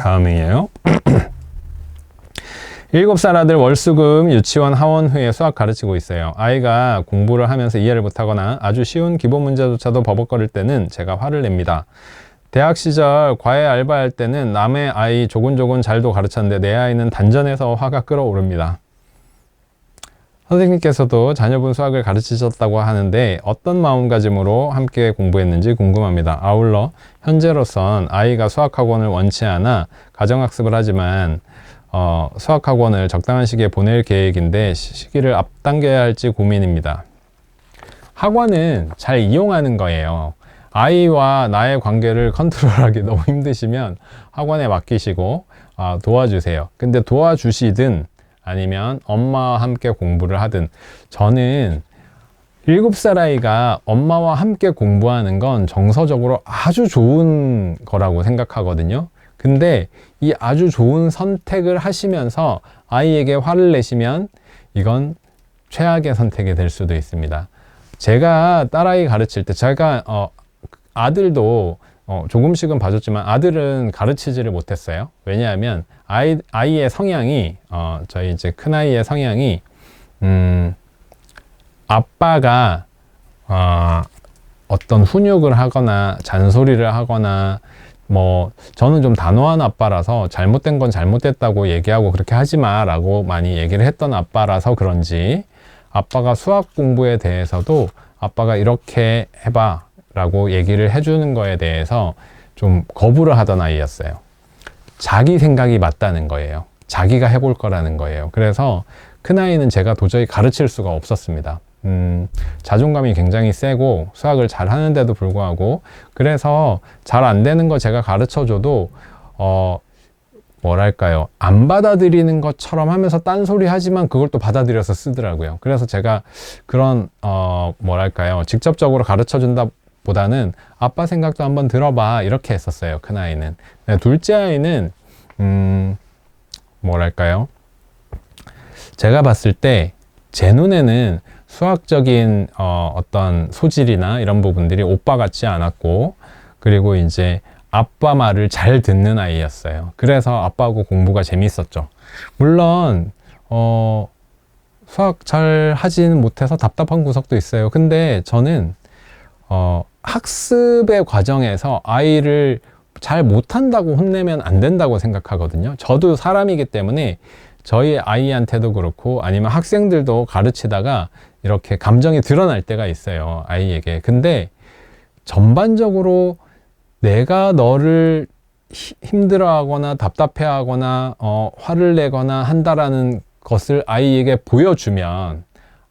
다음이에요. 7살 아들 월수금 유치원 하원 후에 수학 가르치고 있어요. 아이가 공부를 하면서 이해를 못하거나 아주 쉬운 기본 문제조차도 버벅거릴 때는 제가 화를 냅니다. 대학 시절 과외 알바할 때는 남의 아이 조곤조곤 잘도 가르쳤는데 내 아이는 단전에서 화가 끓어오릅니다. 선생님께서도 자녀분 수학을 가르치셨다고 하는데 어떤 마음가짐으로 함께 공부했는지 궁금합니다. 아울러 현재로선 아이가 수학학원을 원치 않아 가정학습을 하지만 수학학원을 적당한 시기에 보낼 계획인데 시기를 앞당겨야 할지 고민입니다. 학원은 잘 이용하는 거예요. 아이와 나의 관계를 컨트롤하기 너무 힘드시면 학원에 맡기시고 도와주세요. 근데 도와주시든 아니면 엄마와 함께 공부를 하든, 저는 7살 아이가 엄마와 함께 공부하는 건 정서적으로 아주 좋은 거라고 생각하거든요. 근데 이 아주 좋은 선택을 하시면서 아이에게 화를 내시면 이건 최악의 선택이 될 수도 있습니다. 제가 딸아이 가르칠 때 제가 아들도 조금씩은 봐줬지만 아들은 가르치지를 못했어요. 왜냐하면 아이의 성향이 저희 이제 큰아이의 성향이 아빠가 어떤 훈육을 하거나 잔소리를 하거나 저는 좀 단호한 아빠라서 잘못된 건 잘못됐다고 얘기하고 그렇게 하지 마 라고 많이 얘기를 했던 아빠라서 그런지 아빠가 수학 공부에 대해서도 아빠가 이렇게 해봐 라고 얘기를 해주는 거에 대해서 좀 거부를 하던 아이였어요. 자기 생각이 맞다는 거예요. 자기가 해볼 거라는 거예요. 그래서 큰아이는 제가 도저히 가르칠 수가 없었습니다. 자존감이 굉장히 세고 수학을 잘 하는데도 불구하고, 그래서 잘 안 되는 거 제가 가르쳐 줘도 뭐랄까요, 안 받아들이는 것처럼 하면서 딴소리 하지만 그걸 또 받아들여서 쓰더라고요. 그래서 제가 그런 뭐랄까요, 직접적으로 가르쳐 준다 보다는 아빠 생각도 한번 들어봐 이렇게 했었어요. 큰아이는. 둘째 아이는 뭐랄까요, 제가 봤을 때 제 눈에는 수학적인 어떤 소질이나 이런 부분들이 오빠 같지 않았고, 그리고 이제 아빠 말을 잘 듣는 아이였어요. 그래서 아빠하고 공부가 재밌었죠. 물론 수학 잘 하지는 못해서 답답한 구석도 있어요. 근데 저는 학습의 과정에서 아이를 잘 못한다고 혼내면 안 된다고 생각하거든요. 저도 사람이기 때문에 저희 아이한테도 그렇고 아니면 학생들도 가르치다가 이렇게 감정이 드러날 때가 있어요, 아이에게. 근데 전반적으로 내가 너를 힘들어하거나 답답해하거나 화를 내거나 한다라는 것을 아이에게 보여주면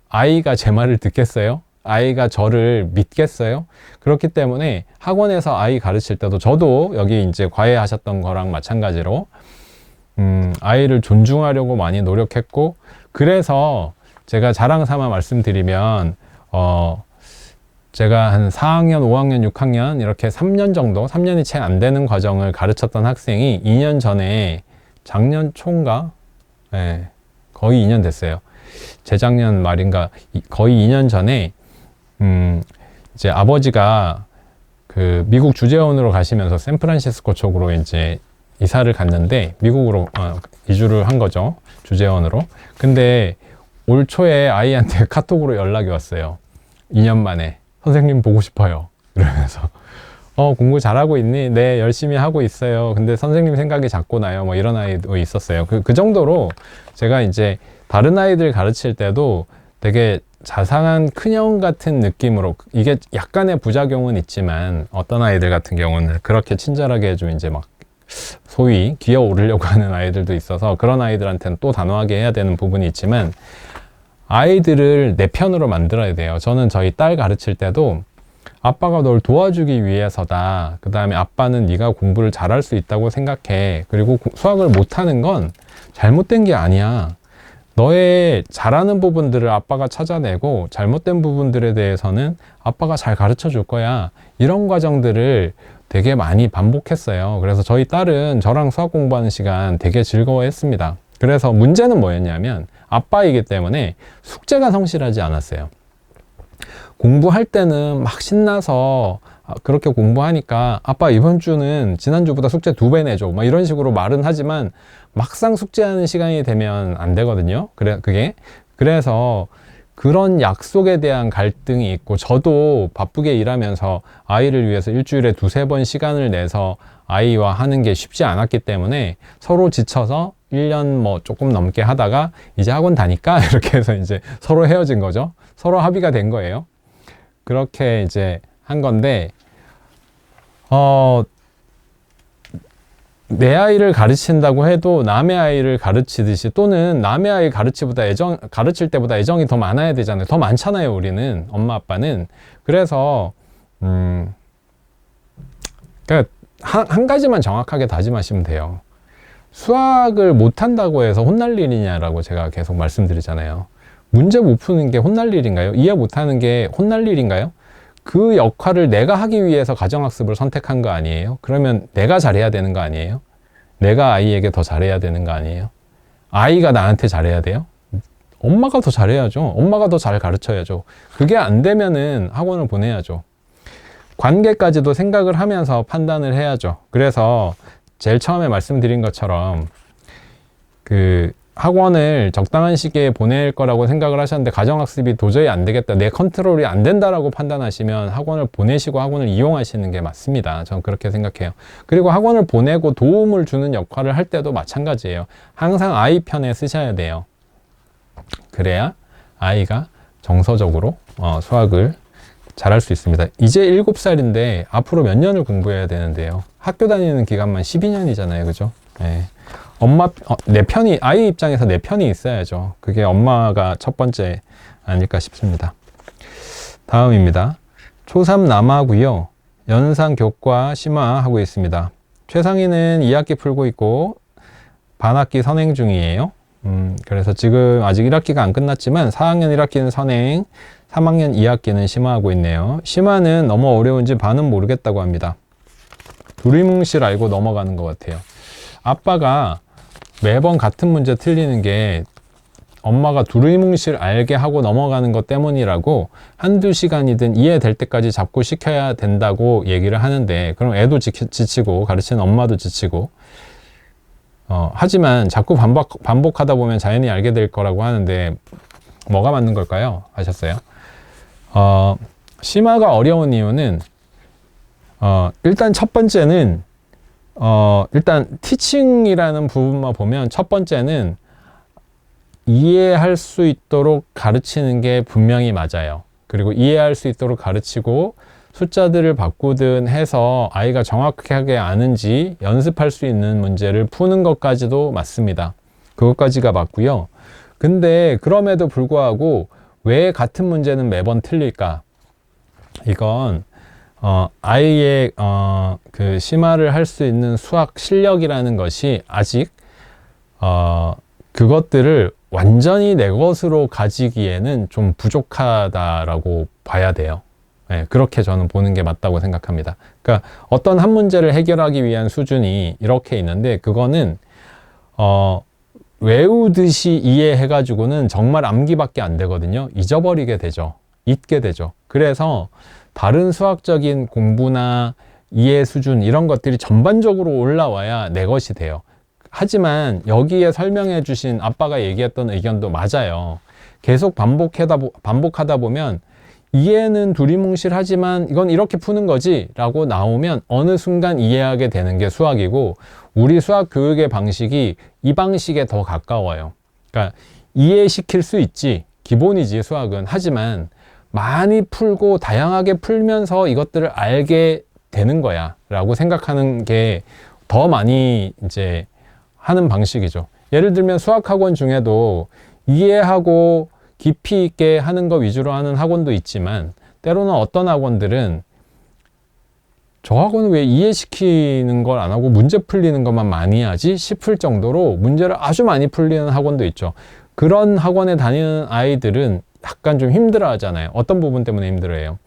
아이가 제 말을 듣겠어요? 아이가 저를 믿겠어요? 그렇기 때문에 학원에서 아이 가르칠 때도 저도 여기 이제 과외하셨던 거랑 마찬가지로 아이를 존중하려고 많이 노력했고, 그래서 제가 자랑 삼아 말씀드리면 제가 한 4학년, 5학년, 6학년 이렇게 3년 정도, 3년이 채 안 되는 과정을 가르쳤던 학생이 2년 전에, 작년 초인가? 네, 거의 2년 됐어요. 재작년 말인가 거의 2년 전에 이제 아버지가 그 미국 주재원으로 가시면서 샌프란시스코 쪽으로 이제 이사를 갔는데 미국으로 이주를 한 거죠, 주재원으로. 근데 올 초에 아이한테 카톡으로 연락이 왔어요. 2년 만에 선생님 보고 싶어요 이러면서 공부 잘하고 있니? 네, 열심히 하고 있어요. 근데 선생님 생각이 자꾸 나요. 뭐 이런 아이도 있었어요. 그 정도로 제가 이제 다른 아이들 가르칠 때도 되게 자상한 큰형 같은 느낌으로, 이게 약간의 부작용은 있지만 어떤 아이들 같은 경우는 그렇게 친절하게 좀 이제 막 소위 기어 오르려고 하는 아이들도 있어서 그런 아이들한테는 또 단호하게 해야 되는 부분이 있지만 아이들을 내 편으로 만들어야 돼요. 저는 저희 딸 가르칠 때도 아빠가 널 도와주기 위해서다. 그 다음에 아빠는 네가 공부를 잘할 수 있다고 생각해. 그리고 수학을 못하는 건 잘못된 게 아니야. 너의 잘하는 부분들을 아빠가 찾아내고 잘못된 부분들에 대해서는 아빠가 잘 가르쳐 줄 거야. 이런 과정들을 되게 많이 반복했어요. 그래서 저희 딸은 저랑 수학 공부하는 시간 되게 즐거워했습니다. 그래서 문제는 뭐였냐면 아빠이기 때문에 숙제가 성실하지 않았어요. 공부할 때는 막 신나서 그렇게 공부하니까 아빠 이번 주는 지난주보다 숙제 2배 내줘. 막 이런 식으로 말은 하지만 막상 숙제하는 시간이 되면 안 되거든요. 그래서 그런 약속에 대한 갈등이 있고, 저도 바쁘게 일하면서 아이를 위해서 일주일에 2-3번 시간을 내서 아이와 하는 게 쉽지 않았기 때문에 서로 지쳐서 1년 뭐 조금 넘게 하다가 이제 학원 다니까 이렇게 해서 이제 서로 헤어진 거죠. 서로 합의가 된 거예요. 그렇게 이제 한 건데, 내 아이를 가르친다고 해도 남의 아이를 가르치듯이, 또는 남의 아이 가르칠 때보다 애정이 더 많아야 되잖아요. 더 많잖아요, 우리는, 엄마 아빠는. 그래서 그러니까 한 가지만 정확하게 다짐하시면 돼요. 수학을 못한다고 해서 혼날 일이냐라고 제가 계속 말씀드리잖아요. 문제 못 푸는 게 혼날 일인가요? 이해 못하는 게 혼날 일인가요? 그 역할을 내가 하기 위해서 가정학습을 선택한 거 아니에요? 그러면 내가 잘해야 되는 거 아니에요? 내가 아이에게 더 잘해야 되는 거 아니에요? 아이가 나한테 잘해야 돼요? 엄마가 더 잘해야죠. 엄마가 더 잘 가르쳐야죠. 그게 안 되면은 학원을 보내야죠. 관계까지도 생각을 하면서 판단을 해야죠. 그래서 제일 처음에 말씀드린 것처럼 학원을 적당한 시기에 보낼 거라고 생각을 하셨는데 가정학습이 도저히 안 되겠다, 내 컨트롤이 안 된다라고 판단하시면 학원을 보내시고 학원을 이용하시는 게 맞습니다. 저는 그렇게 생각해요. 그리고 학원을 보내고 도움을 주는 역할을 할 때도 마찬가지예요. 항상 아이 편에 쓰셔야 돼요. 그래야 아이가 정서적으로 수학을 잘할 수 있습니다. 이제 7살인데 앞으로 몇 년을 공부해야 되는데요. 학교 다니는 기간만 12년이잖아요. 그죠? 네. 내 편이, 아이 입장에서 내 편이 있어야죠. 그게 엄마가 첫 번째 아닐까 싶습니다. 다음입니다. 초3 남아고요. 연상 교과 심화하고 있습니다. 최상위는 2학기 풀고 있고 반학기 선행 중이에요. 그래서 지금 아직 1학기가 안 끝났지만 4학년 1학기는 선행, 3학년 2학기는 심화하고 있네요. 심화는 너무 어려운지 반은 모르겠다고 합니다. 두리뭉실 알고 넘어가는 것 같아요. 아빠가 매번 같은 문제 틀리는 게 엄마가 두리뭉실 알게 하고 넘어가는 것 때문이라고 한두 시간이든 이해될 때까지 잡고 시켜야 된다고 얘기를 하는데, 그럼 애도 지치고 가르치는 엄마도 지치고, 하지만 자꾸 반복하다 보면 자연히 알게 될 거라고 하는데 뭐가 맞는 걸까요? 아셨어요? 심화가 어려운 이유는 일단 첫 번째는 일단 티칭이라는 부분만 보면 첫 번째는 이해할 수 있도록 가르치는 게 분명히 맞아요. 그리고 이해할 수 있도록 가르치고 숫자들을 바꾸든 해서 아이가 정확하게 아는지 연습할 수 있는 문제를 푸는 것까지도 맞습니다. 그것까지가 맞고요. 근데 그럼에도 불구하고 왜 같은 문제는 매번 틀릴까? 이건 아이의 그 심화를 할 수 있는 수학 실력이라는 것이 아직 그것들을 완전히 내 것으로 가지기에는 좀 부족하다라고 봐야 돼요. 네, 그렇게 저는 보는 게 맞다고 생각합니다. 그러니까 어떤 한 문제를 해결하기 위한 수준이 이렇게 있는데, 그거는 외우듯이 이해해가지고는 정말 암기밖에 안 되거든요. 잊어버리게 되죠. 잊게 되죠. 그래서 다른 수학적인 공부나 이해 수준 이런 것들이 전반적으로 올라와야 내 것이 돼요. 하지만 여기에 설명해 주신 아빠가 얘기했던 의견도 맞아요. 계속 반복하다 보면 이해는 두리뭉실하지만 이건 이렇게 푸는 거지 라고 나오면 어느 순간 이해하게 되는 게 수학이고, 우리 수학 교육의 방식이 이 방식에 더 가까워요. 그러니까 이해시킬 수 있지, 기본이지 수학은. 하지만 많이 풀고 다양하게 풀면서 이것들을 알게 되는 거야 라고 생각하는 게 더 많이 이제 하는 방식이죠. 예를 들면 수학학원 중에도 이해하고 깊이 있게 하는 거 위주로 하는 학원도 있지만, 때로는 어떤 학원들은 저 학원은 왜 이해시키는 걸 안 하고 문제 풀리는 것만 많이 하지 싶을 정도로 문제를 아주 많이 풀리는 학원도 있죠. 그런 학원에 다니는 아이들은 약간 좀 힘들어 하잖아요. 어떤 부분 때문에 힘들어해요?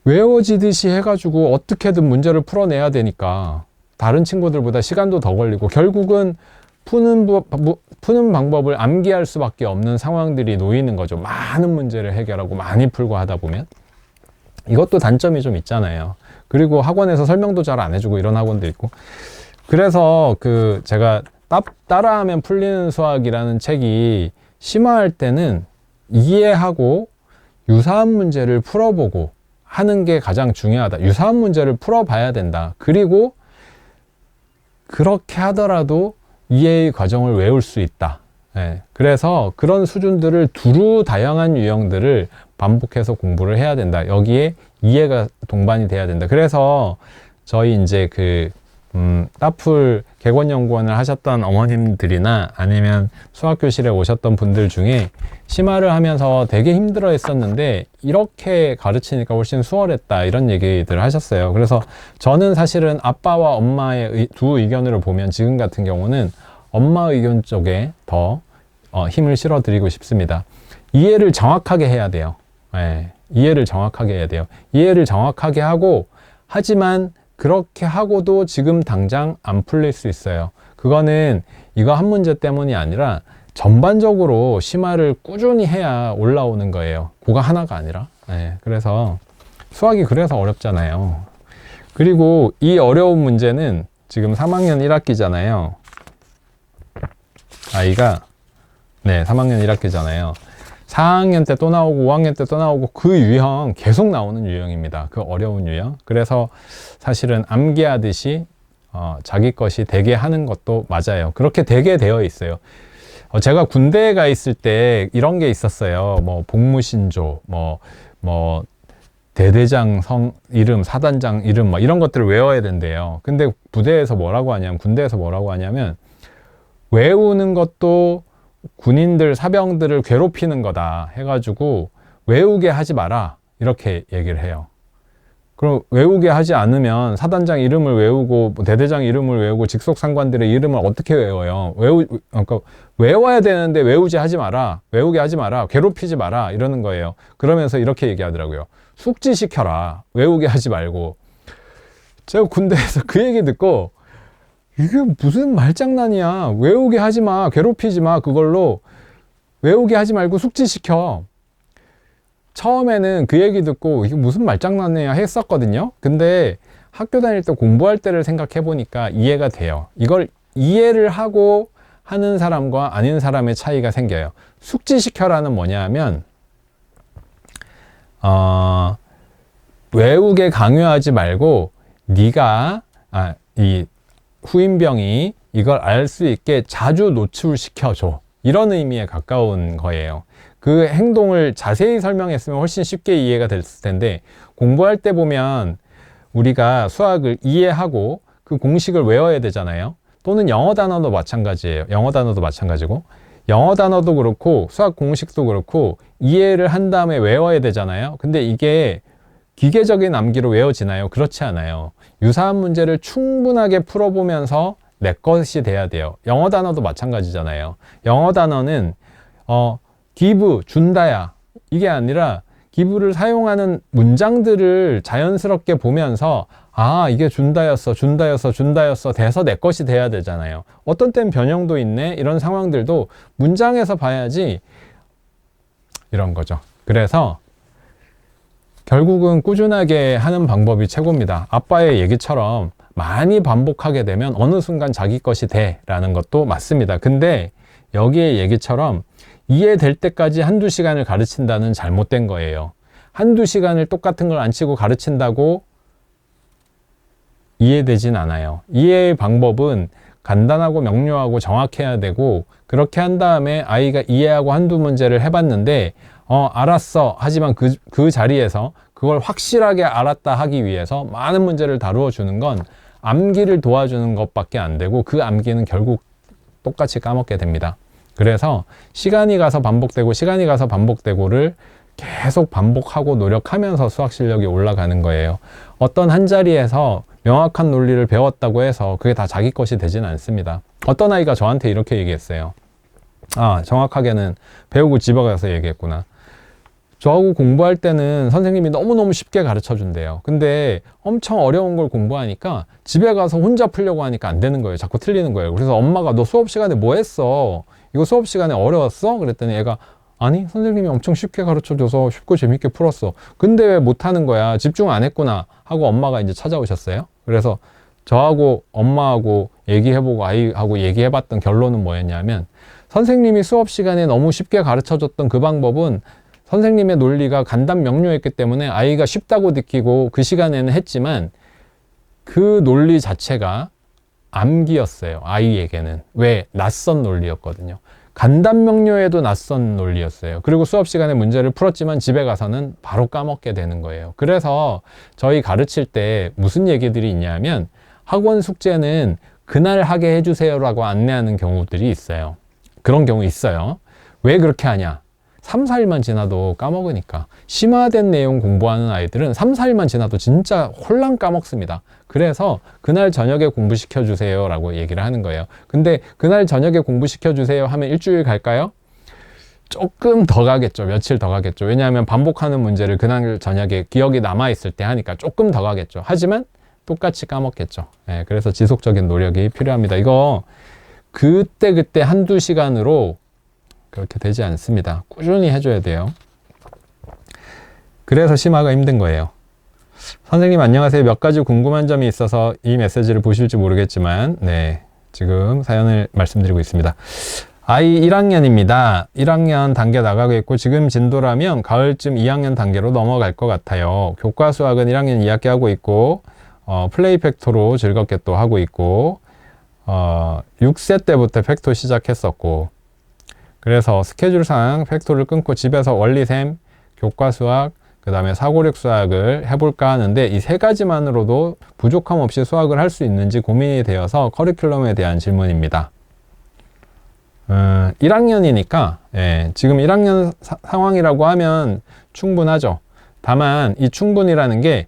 외워지듯이 해가지고 어떻게든 문제를 풀어내야 되니까 다른 친구들보다 시간도 더 걸리고 결국은 푸는 방법을 암기할 수밖에 없는 상황들이 놓이는 거죠. 많은 문제를 해결하고 많이 풀고 하다 보면. 이것도 단점이 좀 있잖아요. 그리고 학원에서 설명도 잘 안 해주고 이런 학원도 있고. 그래서 제가 따라하면 풀리는 수학이라는 책이 심화할 때는 이해하고 유사한 문제를 풀어보고 하는 게 가장 중요하다. 유사한 문제를 풀어봐야 된다. 그리고 그렇게 하더라도 이해의 과정을 외울 수 있다. 그래서 그런 수준들을 두루 다양한 유형들을 반복해서 공부를 해야 된다. 여기에 이해가 동반이 돼야 된다. 그래서 저희 이제 따풀 객원연구원을 하셨던 어머님들이나 아니면 수학교실에 오셨던 분들 중에 심화를 하면서 되게 힘들어 했었는데 이렇게 가르치니까 훨씬 수월했다 이런 얘기들 하셨어요. 그래서 저는 사실은 아빠와 엄마의 두 의견으로 보면 지금 같은 경우는 엄마 의견 쪽에 더 힘을 실어 드리고 싶습니다. 이해를 정확하게 해야 돼요. 이해를 정확하게 해야 돼요. 이해를 정확하게 하고, 하지만 그렇게 하고도 지금 당장 안 풀릴 수 있어요. 그거는 이거 한 문제 때문이 아니라 전반적으로 심화를 꾸준히 해야 올라오는 거예요. 그거 하나가 아니라. 그래서 수학이 그래서 어렵잖아요. 그리고 이 어려운 문제는 지금 3학년 1학기잖아요. 아이가 3학년 1학기잖아요. 4학년 때 또 나오고 5학년 때 또 나오고 그 유형 계속 나오는 유형입니다. 그 어려운 유형. 그래서 사실은 암기하듯이 자기 것이 되게 하는 것도 맞아요. 그렇게 되게 되어 있어요. 제가 군대에 가 있을 때 이런 게 있었어요. 뭐 복무신조, 뭐 대대장 성 이름, 사단장 이름 막 이런 것들을 외워야 된대요. 근데 군대에서 뭐라고 하냐면 외우는 것도 군인들, 사병들을 괴롭히는 거다 해가지고 외우게 하지 마라 이렇게 얘기를 해요. 그럼 외우게 하지 않으면 사단장 이름을 외우고 대대장 이름을 외우고 직속 상관들의 이름을 어떻게 외워요? 그러니까 외워야 되는데 외우게 하지 마라, 괴롭히지 마라 이러는 거예요. 그러면서 이렇게 얘기하더라고요. 숙지시켜라, 외우게 하지 말고. 제가 군대에서 그 얘기 듣고 이게 무슨 말장난이야. 외우게 하지 마, 괴롭히지 마. 그걸로 외우게 하지 말고 숙지시켜. 처음에는 그 얘기 듣고 이게 무슨 말장난이야 했었거든요. 근데 학교 다닐 때 공부할 때를 생각해 보니까 이해가 돼요. 이걸 이해를 하고 하는 사람과 아닌 사람의 차이가 생겨요. 숙지시켜라는 뭐냐면 외우게 강요하지 말고 네가 이 후임병이 이걸 알 수 있게 자주 노출시켜줘. 이런 의미에 가까운 거예요. 그 행동을 자세히 설명했으면 훨씬 쉽게 이해가 됐을 텐데, 공부할 때 보면 우리가 수학을 이해하고 그 공식을 외워야 되잖아요. 또는 영어 단어도 마찬가지예요. 영어 단어도 그렇고 수학 공식도 그렇고 이해를 한 다음에 외워야 되잖아요. 근데 이게 기계적인 암기로 외워지나요? 그렇지 않아요. 유사한 문제를 충분하게 풀어보면서 내 것이 돼야 돼요. 영어 단어도 마찬가지잖아요. 영어 단어는 give, 준다야 이게 아니라 give를 사용하는 문장들을 자연스럽게 보면서 이게 준다였어 돼서 내 것이 돼야 되잖아요. 어떤 땐 변형도 있네 이런 상황들도 문장에서 봐야지 이런 거죠. 그래서 결국은 꾸준하게 하는 방법이 최고입니다. 아빠의 얘기처럼 많이 반복하게 되면 어느 순간 자기 것이 돼 라는 것도 맞습니다. 근데 여기의 얘기처럼 이해될 때까지 한두 시간을 가르친다는 잘못된 거예요. 한두 시간을 똑같은 걸 안 치고 가르친다고 이해되진 않아요. 이해의 방법은 간단하고 명료하고 정확해야 되고, 그렇게 한 다음에 아이가 이해하고 한두 문제를 해봤는데 알았어 하지만 그 자리에서 그걸 확실하게 알았다 하기 위해서 많은 문제를 다루어 주는 건 암기를 도와주는 것밖에 안 되고, 그 암기는 결국 똑같이 까먹게 됩니다. 그래서 시간이 가서 반복되고를 계속 반복하고 노력하면서 수학 실력이 올라가는 거예요. 어떤 한 자리에서 명확한 논리를 배웠다고 해서 그게 다 자기 것이 되지는 않습니다. 어떤 아이가 저한테 이렇게 얘기했어요. 정확하게는 배우고 집에 가서 얘기했구나. 저하고 공부할 때는 선생님이 너무너무 쉽게 가르쳐 준대요. 근데 엄청 어려운 걸 공부하니까 집에 가서 혼자 풀려고 하니까 안 되는 거예요. 자꾸 틀리는 거예요. 그래서 엄마가 너 수업 시간에 뭐 했어? 이거 수업 시간에 어려웠어? 그랬더니 애가 아니, 선생님이 엄청 쉽게 가르쳐줘서 쉽고 재밌게 풀었어. 근데 왜 못하는 거야? 집중 안 했구나. 하고 엄마가 이제 찾아오셨어요. 그래서 저하고 엄마하고 얘기해보고 아이하고 얘기해봤던 결론은 뭐였냐면, 선생님이 수업 시간에 너무 쉽게 가르쳐줬던 그 방법은 선생님의 논리가 간단 명료했기 때문에 아이가 쉽다고 느끼고 그 시간에는 했지만, 그 논리 자체가 암기였어요. 아이에게는. 왜? 낯선 논리였거든요. 간단 명료해도 낯선 논리였어요. 그리고 수업 시간에 문제를 풀었지만 집에 가서는 바로 까먹게 되는 거예요. 그래서 저희 가르칠 때 무슨 얘기들이 있냐면, 학원 숙제는 그날 하게 해주세요라고 안내하는 경우들이 있어요. 그런 경우 있어요. 왜 그렇게 하냐? 3, 4일만 지나도 까먹으니까. 심화된 내용 공부하는 아이들은 3, 4일만 지나도 진짜 홀랑 까먹습니다. 그래서 그날 저녁에 공부시켜 주세요 라고 얘기를 하는 거예요. 근데 그날 저녁에 공부시켜 주세요 하면 일주일 갈까요? 조금 더 가겠죠. 며칠 더 가겠죠. 왜냐하면 반복하는 문제를 그날 저녁에 기억이 남아있을 때 하니까 조금 더 가겠죠. 하지만 똑같이 까먹겠죠. 예, 그래서 지속적인 노력이 필요합니다. 이거 그때 한두 시간으로 그렇게 되지 않습니다. 꾸준히 해줘야 돼요. 그래서 심화가 힘든 거예요. 선생님 안녕하세요. 몇 가지 궁금한 점이 있어서 이 메시지를 보실지 모르겠지만, 네, 지금 사연을 말씀드리고 있습니다. 아이 1학년입니다. 1학년 단계 나가고 있고 지금 진도라면 가을쯤 2학년 단계로 넘어갈 것 같아요. 교과 수학은 1학년 2학기 하고 있고 플레이 팩토로 즐겁게 또 하고 있고 6세 때부터 팩토 시작했었고, 그래서 스케줄상 팩토를 끊고 집에서 원리셈, 교과 수학, 그 다음에 사고력 수학을 해볼까 하는데 이 세 가지만으로도 부족함 없이 수학을 할 수 있는지 고민이 되어서 커리큘럼에 대한 질문입니다. 1학년이니까 지금 1학년 상황이라고 하면 충분하죠. 다만 이 충분이라는 게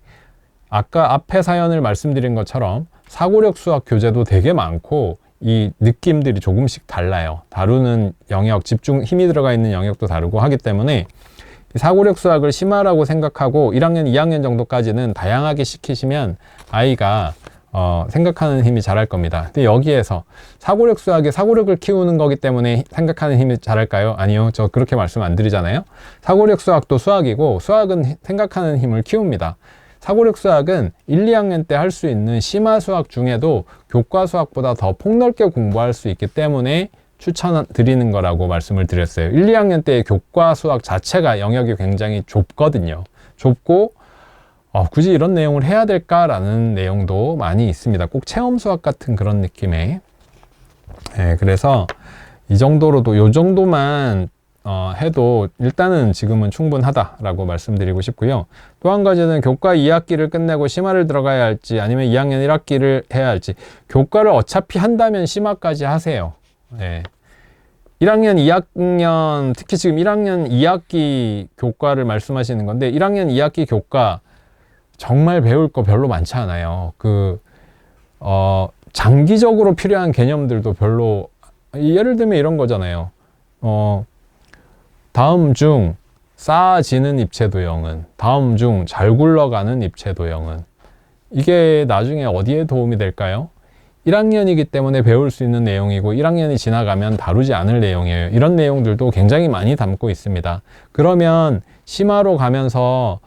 아까 앞에 사연을 말씀드린 것처럼 사고력 수학 교재도 되게 많고 이 느낌들이 조금씩 달라요. 다루는 영역, 집중 힘이 들어가 있는 영역도 다르고 하기 때문에 사고력 수학을 심화라고 생각하고 1학년, 2학년 정도까지는 다양하게 시키시면 아이가 생각하는 힘이 자랄 겁니다. 근데 여기에서 사고력 수학이 사고력을 키우는 거기 때문에 생각하는 힘이 자랄까요? 아니요. 저 그렇게 말씀 안 드리잖아요. 사고력 수학도 수학이고 수학은 생각하는 힘을 키웁니다. 사고력 수학은 1, 2학년 때 할 수 있는 심화 수학 중에도 교과 수학보다 더 폭넓게 공부할 수 있기 때문에 추천드리는 거라고 말씀을 드렸어요. 1, 2학년 때의 교과 수학 자체가 영역이 굉장히 좁거든요. 좁고 굳이 이런 내용을 해야 될까라는 내용도 많이 있습니다. 꼭 체험 수학 같은 그런 느낌의. 그래서 이 정도로도 요 정도만 해도 일단은 지금은 충분하다라고 말씀드리고 싶고요. 또 한 가지는 교과 2학기를 끝내고 심화를 들어가야 할지 아니면 2학년 1학기를 해야 할지. 교과를 어차피 한다면 심화까지 하세요. 1학년, 2학년, 특히 지금 1학년 2학기 교과를 말씀하시는 건데 1학년 2학기 교과 정말 배울 거 별로 많지 않아요. 장기적으로 필요한 개념들도 별로, 예를 들면 이런 거잖아요. 다음 중 쌓아지는 입체 도형은, 다음 중 잘 굴러가는 입체 도형은, 이게 나중에 어디에 도움이 될까요? 1학년이기 때문에 배울 수 있는 내용이고 1학년이 지나가면 다루지 않을 내용이에요. 이런 내용들도 굉장히 많이 담고 있습니다. 그러면 심화로 가면서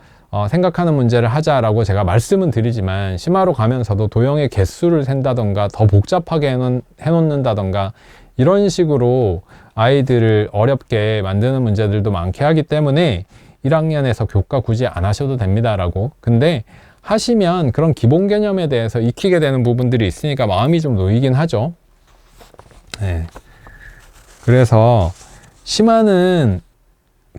생각하는 문제를 하자라고 제가 말씀은 드리지만 심화로 가면서도 도형의 개수를 센다던가 더 복잡하게 해놓는다던가 이런 식으로 아이들을 어렵게 만드는 문제들도 많게 하기 때문에 1학년에서 교과 굳이 안 하셔도 됩니다라고. 근데 하시면 그런 기본 개념에 대해서 익히게 되는 부분들이 있으니까 마음이 좀 놓이긴 하죠. 그래서 심화는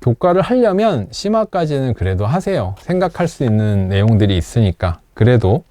교과를 하려면 심화까지는 그래도 하세요. 생각할 수 있는 내용들이 있으니까. 그래도